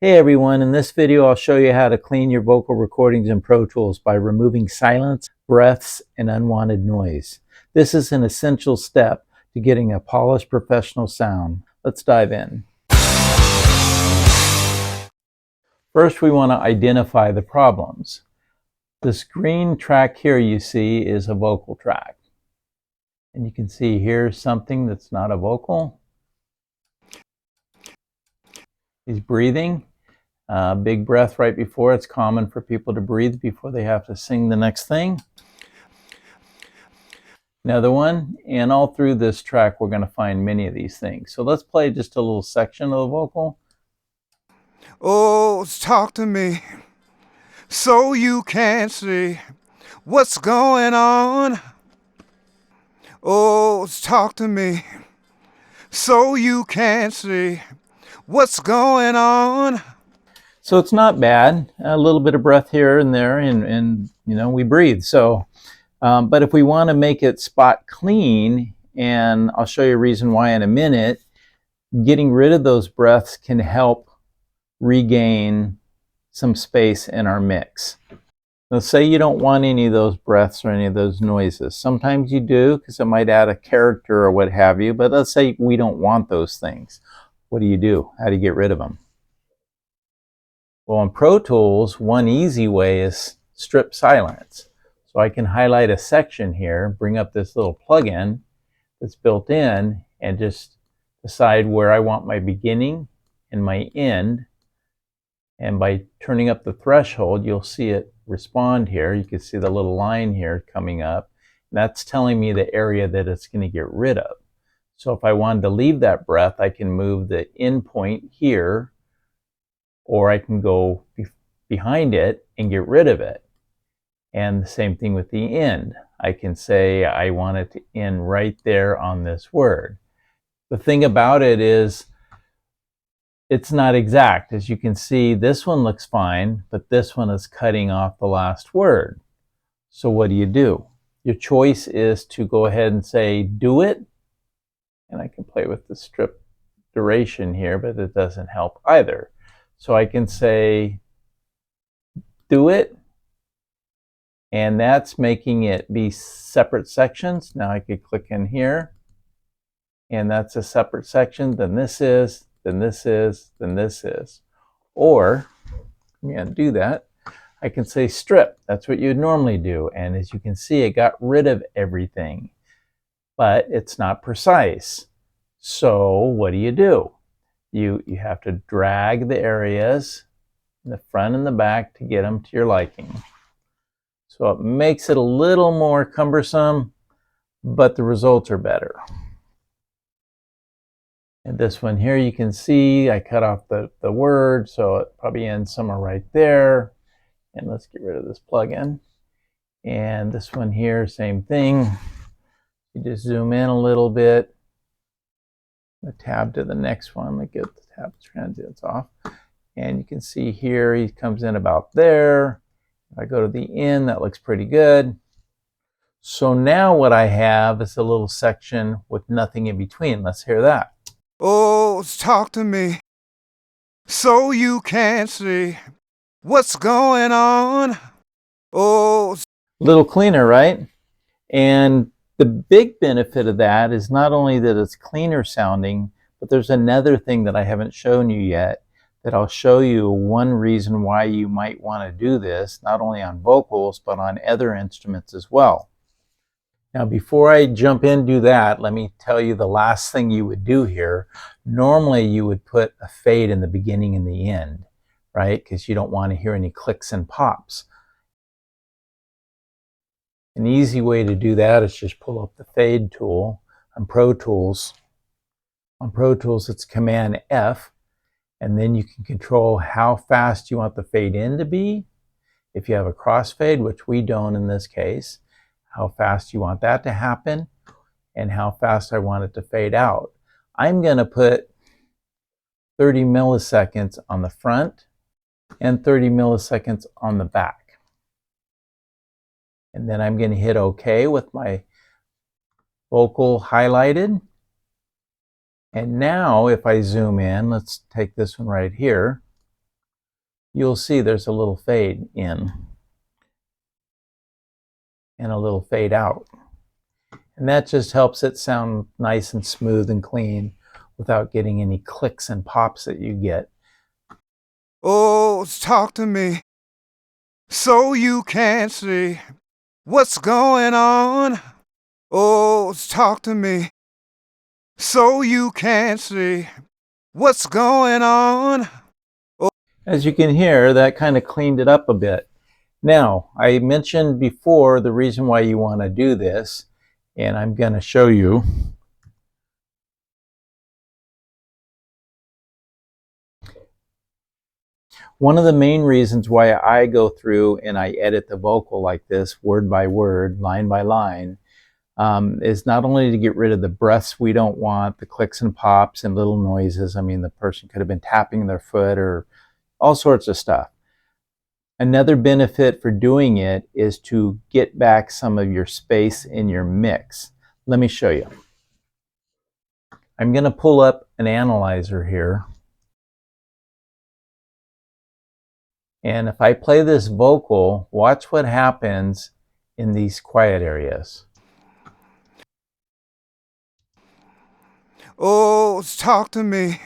Hey everyone, in this video I'll show you how to clean your vocal recordings in Pro Tools by removing silence, breaths, and unwanted noise. This is an essential step to getting a polished professional sound. Let's dive in. First we want to identify the problems. This green track here you see is a vocal track. And you can see here's something that's not a vocal. He's breathing. Big breath right before. It's common for people to breathe before they have to sing the next thing. Another one, and all through this track we're going to find many of these things. So let's play just a little section of the vocal. Oh, talk to me so you can see what's going on. Oh, talk to me so you can see what's going on. So it's not bad. A little bit of breath here and there, and you know, we breathe. So, but if we want to make it spot clean, and I'll show you a reason why in a minute, getting rid of those breaths can help regain some space in our mix. Let's say you don't want any of those breaths or any of those noises. Sometimes you do because it might add a character or what have you, but let's say we don't want those things. What do? How do you get rid of them? Well, in Pro Tools, one easy way is strip silence. So I can highlight a section here, bring up this little plugin that's built in, and just decide where I want my beginning and my end. And by turning up the threshold, you'll see it respond here. You can see the little line here coming up. That's telling me the area that it's going to get rid of. So if I wanted to leave that breath, I can move the end point here, or I can go behind it and get rid of it. And the same thing with the end. I can say I want it to end right there on this word. The thing about it is, it's not exact. As you can see, this one looks fine, but this one is cutting off the last word. So what do? Your choice is to go ahead and say, do it. And I can play with the strip duration here, but it doesn't help either. So I can say, do it. And that's making it be separate sections. Now I could click in here, and that's a separate section. Then this is, then this is, then this is. Or, I'm going to do that. I can say strip. That's what you'd normally do. And as you can see, it got rid of everything. But it's not precise. So what do? You have to drag the areas in the front and the back to get them to your liking. So it makes it a little more cumbersome, but the results are better. And this one here, you can see I cut off the word, so it probably ends somewhere right there. And let's get rid of this plugin. And this one here, same thing. You just zoom in a little bit. The tab to the next one, let get the tab transients off. And you can see here, he comes in about there. If I go to the end, that looks pretty good. So now what I have is a little section with nothing in between. Let's hear that. Oh, talk to me so you can see what's going on. Oh, A little cleaner, right? And the big benefit of that is not only that it's cleaner sounding, but there's another thing that I haven't shown you yet that I'll show you one reason why you might want to do this, not only on vocals, but on other instruments as well. Now, before I jump in and do that, let me tell you the last thing you would do here. Normally, you would put a fade in the beginning and the end, right? Because you don't want to hear any clicks and pops. An easy way to do that is just pull up the fade tool on Pro Tools. On Pro Tools, it's Command F, and then you can control how fast you want the fade in to be. If you have a crossfade, which we don't in this case, how fast you want that to happen, and how fast I want it to fade out. I'm going to put 30 milliseconds on the front and 30 milliseconds on the back. And then I'm going to hit OK with my vocal highlighted. And now if I zoom in, let's take this one right here. you'll see there's a little fade in and a little fade out. And that just helps it sound nice and smooth and clean without getting any clicks and pops that you get. Oh, talk to me so you can see what's going on. Oh, talk to me so you can see what's going on. As you can hear, that kind of cleaned it up a bit. Now, I mentioned before the reason why you want to do this, and I'm going to show you. One of the main reasons why I go through and I edit the vocal like this, word by word, line by line, is not only to get rid of the breaths we don't want, the clicks and pops and little noises. I mean, the person could have been tapping their foot or all sorts of stuff. Another benefit for doing it is to get back some of your space in your mix. Let me show you. I'm going to pull up an analyzer here. And if I play this vocal, watch what happens in these quiet areas. Oh, talk to me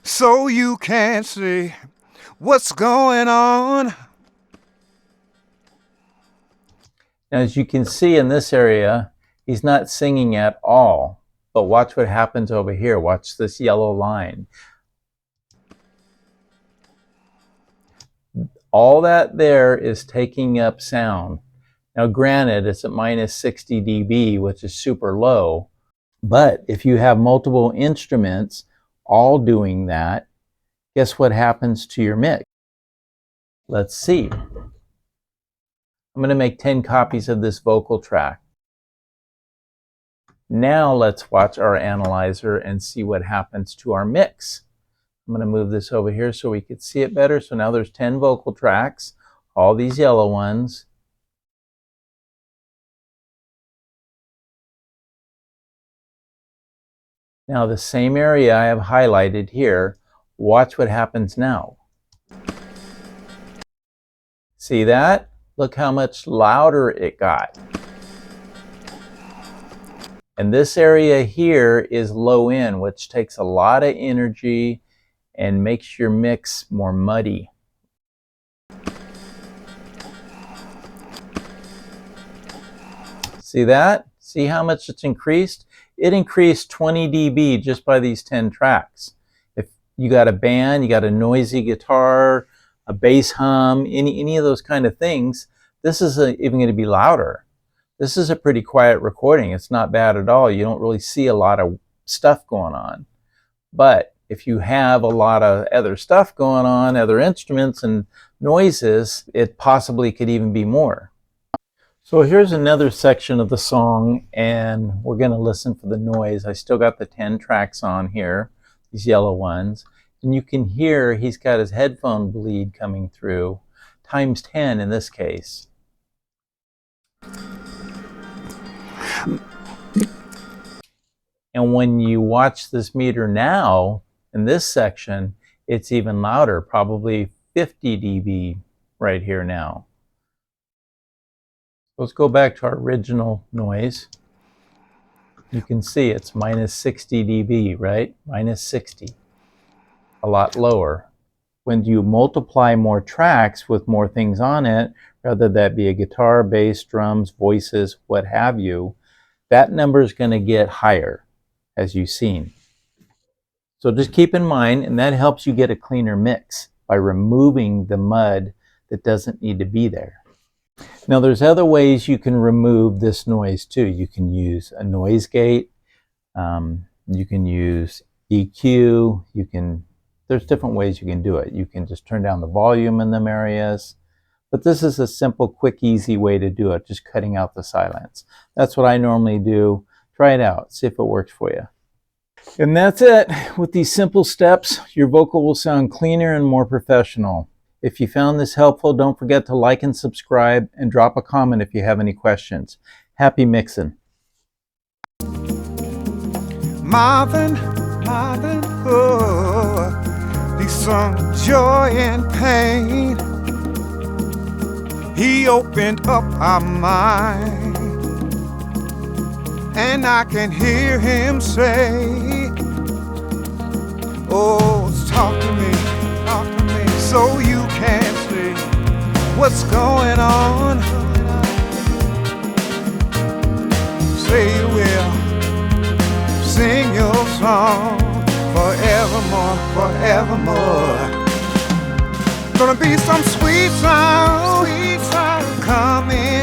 so you can see what's going on. Now, as you can see in this area, he's not singing at all. But watch what happens over here. Watch this yellow line. All that there is taking up sound. Now, granted, it's at minus 60 dB, which is super low. But if you have multiple instruments all doing that, guess what happens to your mix? Let's see. I'm going to make 10 copies of this vocal track. Now let's watch our analyzer and see what happens to our mix. I'm going to move this over here so we could see it better. So now there's 10 vocal tracks, all these yellow ones. Now the same area I have highlighted here, watch what happens now. See that? Look how much louder it got. And this area here is low end, which takes a lot of energy and makes your mix more muddy. See that? See how much it's increased? It increased 20 dB just by these 10 tracks. If you got a band, you got a noisy guitar, a bass hum, any of those kind of things, this is even going to be louder. This is a pretty quiet recording. It's not bad at all. You don't really see a lot of stuff going on. But if you have a lot of other stuff going on, other instruments and noises, it possibly could even be more. So here's another section of the song, and we're going to listen for the noise. I still got the 10 tracks on here, these yellow ones. And you can hear he's got his headphone bleed coming through, times 10 in this case. And when you watch this meter now, in this section, it's even louder, probably 50 dB right here now. Let's go back to our original noise. You can see it's minus 60 dB, right? Minus 60, a lot lower. When you multiply more tracks with more things on it, whether that be a guitar, bass, drums, voices, what have you, that number is going to get higher, as you've seen. So just keep in mind, and that helps you get a cleaner mix by removing the mud that doesn't need to be there. Now there's other ways you can remove this noise too. You can use a noise gate, you can use EQ, there's different ways you can do it. You can just turn down the volume in them areas. But this is a simple, quick, easy way to do it, just cutting out the silence. That's what I normally do. Try it out, see if it works for you. And that's it. With these simple steps, your vocal will sound cleaner and more professional. If you found this helpful, don't forget to like and subscribe and drop a comment if you have any questions. Happy mixing. Marvin, oh, be some joy and pain. He opened up our mind, and I can hear him say, oh, talk to me, so you can see what's going on. Say you will sing your song forevermore, forevermore. Gonna be some sweet sound coming